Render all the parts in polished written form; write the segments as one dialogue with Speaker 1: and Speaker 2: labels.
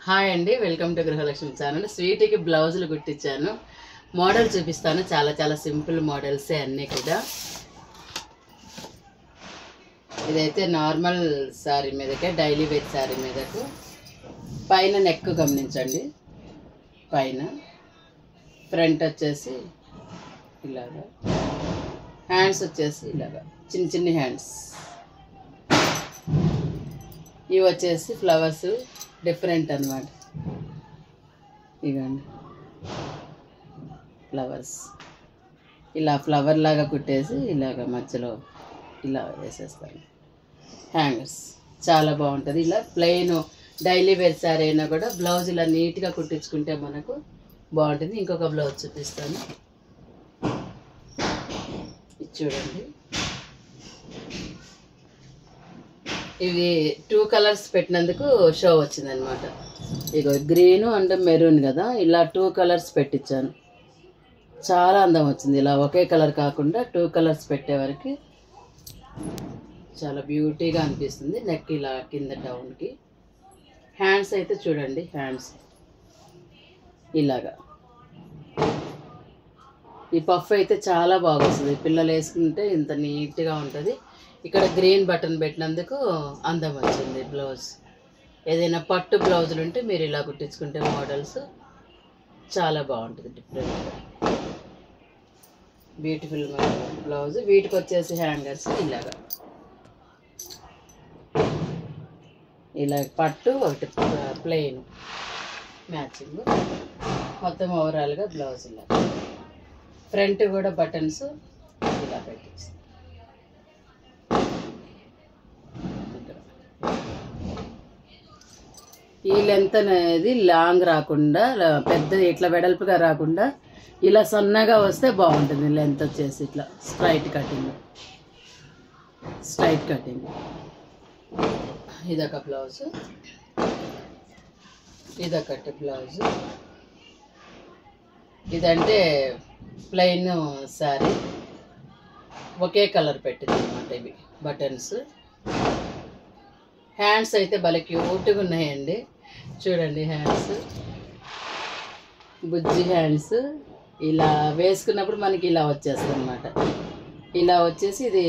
Speaker 1: Hi అండి, welcome to Gruhalakshmi channel. స్వీట్కి బ్లౌజులు కుట్టించాను. Model చూపిస్తాను. చాలా చాలా సింపుల్ మోడల్సే అన్నీ కూడా. ఇదైతే నార్మల్ శారీ మీదకే, డైలీ వేర్ శారీ మీదకు. పైన నెక్ గమనించండి. పైన ఫ్రంట్ వచ్చేసి ఇలాగా, హ్యాండ్స్ వచ్చేసి ఇలాగా చిన్న చిన్న హ్యాండ్స్. ఇవి వచ్చేసి ఫ్లవర్స్ డిఫరెంట్ అన్నమాట. ఇవ్వండి ఫ్లవర్స్, ఇలా ఫ్లవర్ లాగా కుట్టేసి ఇలాగ మధ్యలో ఇలా వేసేస్తాను. హ్యాంగర్స్ చాలా బాగుంటుంది. ఇలా ప్లెయిన్ డైలీ వేర్ శారీ అయినా కూడా బ్లౌజ్ ఇలా నీట్గా కుట్టించుకుంటే మనకు బాగుంటుంది. ఇంకొక బ్లౌజ్ చూపిస్తాను. ఇది చూడండి. ఇవి 2 కలర్స్ పెట్టినందుకు షో వచ్చింది అనమాట. ఇగో గ్రీన్ అండ్ మెరూన్ కదా, ఇలా 2 కలర్స్ పెట్టించాను. చాలా అందం వచ్చింది. ఇలా ఒకే కలర్ కాకుండా 2 కలర్స్ పెట్టేవరకు చాలా బ్యూటీగా అనిపిస్తుంది. నెక్ ఇలా కింద డౌన్కి. హ్యాండ్స్ అయితే చూడండి, హ్యాండ్స్ ఇలాగా. ఈ పఫ్ అయితే చాలా బాగా వస్తుంది. పిల్లలు వేసుకుంటే ఇంత నీట్గా ఉంటుంది. ఇక్కడ గ్రీన్ బటన్ పెట్టినందుకు అందం వచ్చింది బ్లౌజ్. ఏదైనా పట్టు బ్లౌజులు ఉంటే మీరు ఇలా కుట్టించుకుంటే మోడల్స్ చాలా బాగుంటుంది. డిఫరెంట్గా బ్యూటిఫుల్ బ్లౌజ్. వీటికి వచ్చేసి హ్యాంగర్స్ ఇలాగా, ఇలా పట్టు ఒకటి ప్లెయిన్ మ్యాచింగ్. మొత్తం ఓవరాల్గా బ్లౌజ్ ఇలా. ఫ్రంట్ కూడా బటన్స్ ఇలా పెట్టేసి, ఈ లెంత్ అనేది లాంగ్ రాకుండా, పెద్ద ఇట్లా వెడల్పుగా రాకుండా ఇలా సన్నగా వస్తే బాగుంటుంది. లెంత్ వచ్చేసి ఇట్లా స్ట్రైట్ కటింగ్. ఇదొక బ్లౌజ్, ఇదొకటి బ్లౌజ్. ఇదంటే ప్లెయిన్ శారీ, ఒకే కలర్ పెట్టింది అనమాట. ఇవి బటన్స్. హ్యాండ్స్ అయితే భలే క్యూట్గా ఉన్నాయండి. చూడండి హ్యాండ్స్, బుజ్జి హ్యాండ్స్. ఇలా వేసుకున్నప్పుడు మనకి ఇలా వచ్చేస్తుంది అనమాట. ఇలా వచ్చేసి ఇది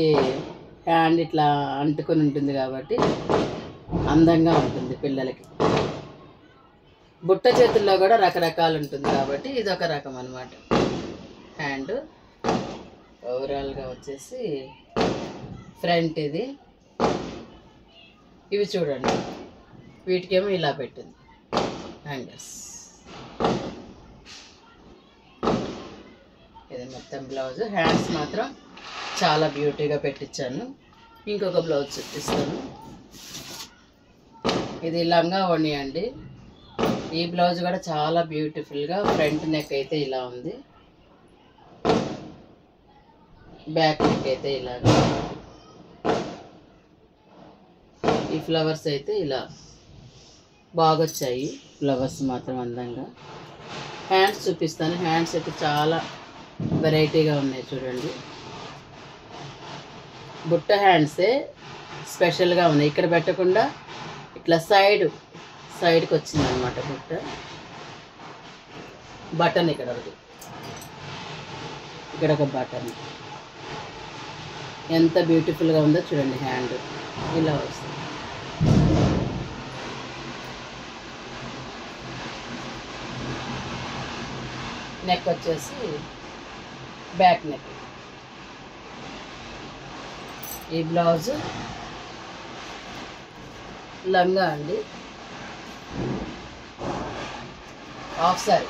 Speaker 1: హ్యాండ్ ఇట్లా అంటుకొని ఉంటుంది కాబట్టి అందంగా ఉంటుంది పిల్లలకి. బుట్ట చేతుల్లో కూడా రకరకాలు ఉంటుంది కాబట్టి ఇది ఒక రకం అనమాట. హ్యాండ్ ఓవరాల్గా వచ్చేసి ఫ్రంట్ ఇది. ఇవి చూడండి, వీటికేమో ఇలా పెట్టింది హ్యాంగర్స్. ఇది మొత్తం బ్లౌజ్. హ్యాండ్స్ మాత్రం చాలా బ్యూటీగా పెట్టించాను. ఇంకొక బ్లౌజ్ చూపిస్తాను. ఇది లంగా ఓణి అండి. ఈ బ్లౌజ్ కూడా చాలా బ్యూటిఫుల్గా. ఫ్రంట్ నెక్ అయితే ఇలా ఉంది, బ్యాక్ నెక్ అయితే ఇలాగ. ఈ ఫ్లవర్స్ అయితే ఇలా బాగొచ్చాయి. ఫ్లవర్స్ మాత్రం అందంగా. హ్యాండ్స్ చూపిస్తాను. హ్యాండ్స్ అయితే చాలా వెరైటీగా ఉన్నాయి చూడండి. బుట్ట హ్యాండ్సే స్పెషల్గా ఉన్నాయి. ఇక్కడ పెట్టకుండా ఇట్లా సైడ్కి వచ్చింది అనమాట బుట్ట. బటన్ ఇక్కడ ఒకటి, ఇక్కడ ఒక బటన్. ఎంత బ్యూటిఫుల్గా ఉందో చూడండి. హ్యాండ్ ఇలా వస్తుంది. నెక్ వచ్చేసి బ్యాక్ నెక్. ఈ బ్లౌజ్ లంగా అండి, హాఫ్ సారీ.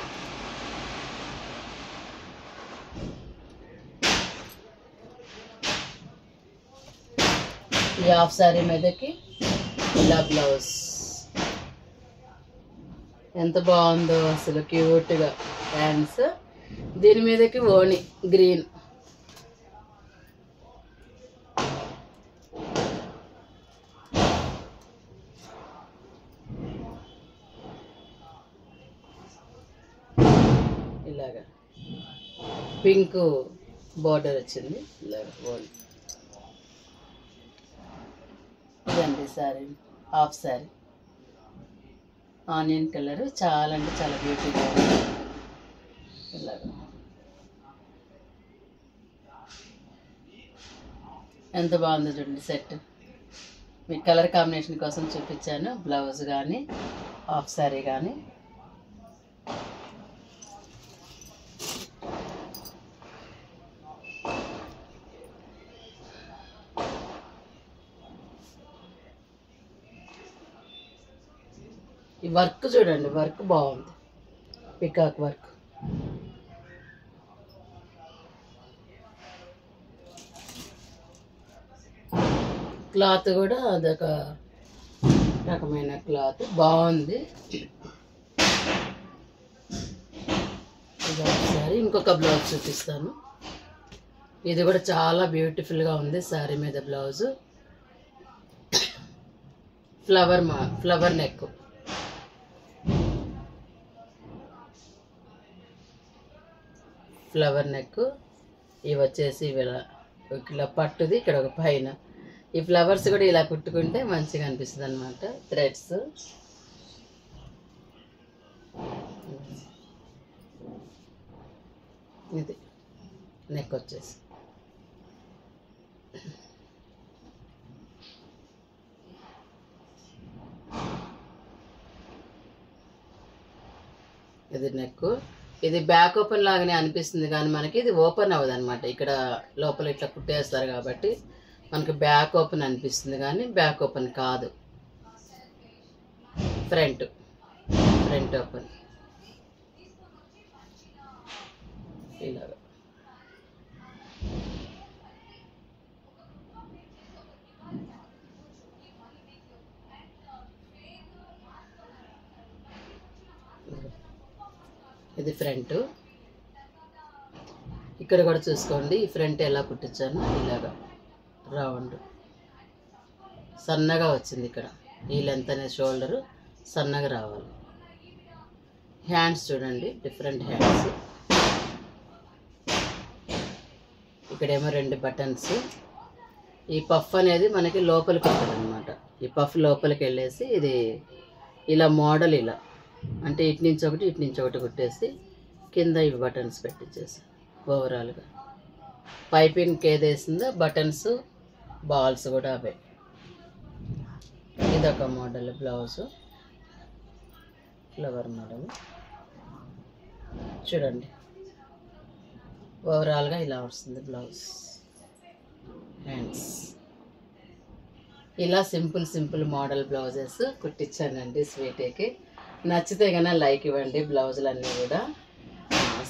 Speaker 1: ఈ హాఫ్ సారీ మీదకి ఇలా బ్లౌజ్. ఎంత బాగుందో అసలు, క్యూట్గా హ్యాండ్స్. దీని మీదకి ఓణి గ్రీన్. ఇలాగా పింక్ బార్డర్ వచ్చింది. ఇలాగ ఓణి. ఇదండి sari, half sari. Onion colour చాలా అంటే చాలా బ్యూటిఫుల్గా ఉంది. ఇలాగ ఎంత బాగుందో చూడండి సెట్. మీ కలర్ కాంబినేషన్ కోసం చూపించాను. బ్లౌజ్ కానీ హాఫ్ శారీ కానీ. ఈ వర్క్ చూడండి, వర్క్ బాగుంది, పికాక్ వర్క్. క్లాత్ కూడా అదొక రకమైన క్లాత్ బాగుంది. ఇది ఒకసారి ఇంకొక బ్లౌజ్ చూపిస్తాను. ఇది కూడా చాలా బ్యూటిఫుల్గా ఉంది. శారీ మీద blouse flower neck. Flower neck. ఇవి వచ్చేసి ఇలా పట్టుది, ఇక్కడ ఒక పైన ఈ ఫ్లవర్స్ కూడా ఇలా కుట్టుకుంటే మంచిగా అనిపిస్తుంది అన్నమాట. థ్రెడ్స్. ఇది నెక్ వచ్చేసి ఇది నెక్. ఇది బ్యాక్ ఓపెన్ లాగానే అనిపిస్తుంది కానీ మనకి ఇది ఓపెన్ అవ్వదు అనమాట. ఇక్కడ లోపల ఇట్లా కుట్టేస్తారు కాబట్టి మనకి బ్యాక్ ఓపెన్ అనిపిస్తుంది కానీ బ్యాక్ ఓపెన్ కాదు. ఫ్రంట్ ఓపెన్ ఇలాగా. ఇది ఫ్రంట్. ఇక్కడ కూడా చూసుకోండి, ఈ ఫ్రంట్ ఎలా కుట్టించాను. ఇలాగా రౌండ్ సన్నగా వచ్చింది. ఇక్కడ ఈ లెంత్ అనే షోల్డరు సన్నగా రావాలి. హ్యాండ్స్ చూడండి, డిఫరెంట్ హ్యాండ్స్. ఇక్కడేమో 2 బటన్స్. ఈ పఫ్ అనేది మనకి లోపలికి వస్తుంది అనమాట. ఈ పఫ్ లోపలికి వెళ్ళేసి ఇది ఇలా మోడల్ ఇలా అంటే ఇటు నుంచి ఒకటి కుట్టేసి కింద ఇవి బటన్స్ పెట్టించేసి ఓవరాల్గా పైపింగ్కి ఏది వేసిందో బటన్స్ బాల్స్ కూడా అవే. ఇదొక మోడల్ బ్లౌజు, ఫ్లవర్ మోడల్ చూడండి. ఓవరాల్గా ఇలా వస్తుంది బ్లౌజ్. హ్యాండ్స్ ఇలా సింపుల్ మోడల్ బ్లౌజెస్ కుట్టించానండి స్వీటీకి. నచ్చితే కన్నా లైక్ ఇవ్వండి. బ్లౌజులన్నీ కూడా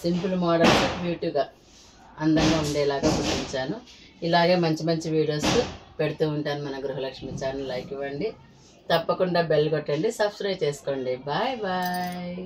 Speaker 1: సింపుల్ మోడల్స్ బ్యూటీగా అందంగా ఉండేలాగా కుట్టించాను. ఇలాగే మంచి వీడియోస్ పెడుతూ ఉంటాను మన గృహలక్ష్మి ఛానల్. లైక్ ఇవ్వండి, తప్పకుండా బెల్ కొట్టండి, సబ్స్క్రైబ్ చేసుకోండి. Bye bye.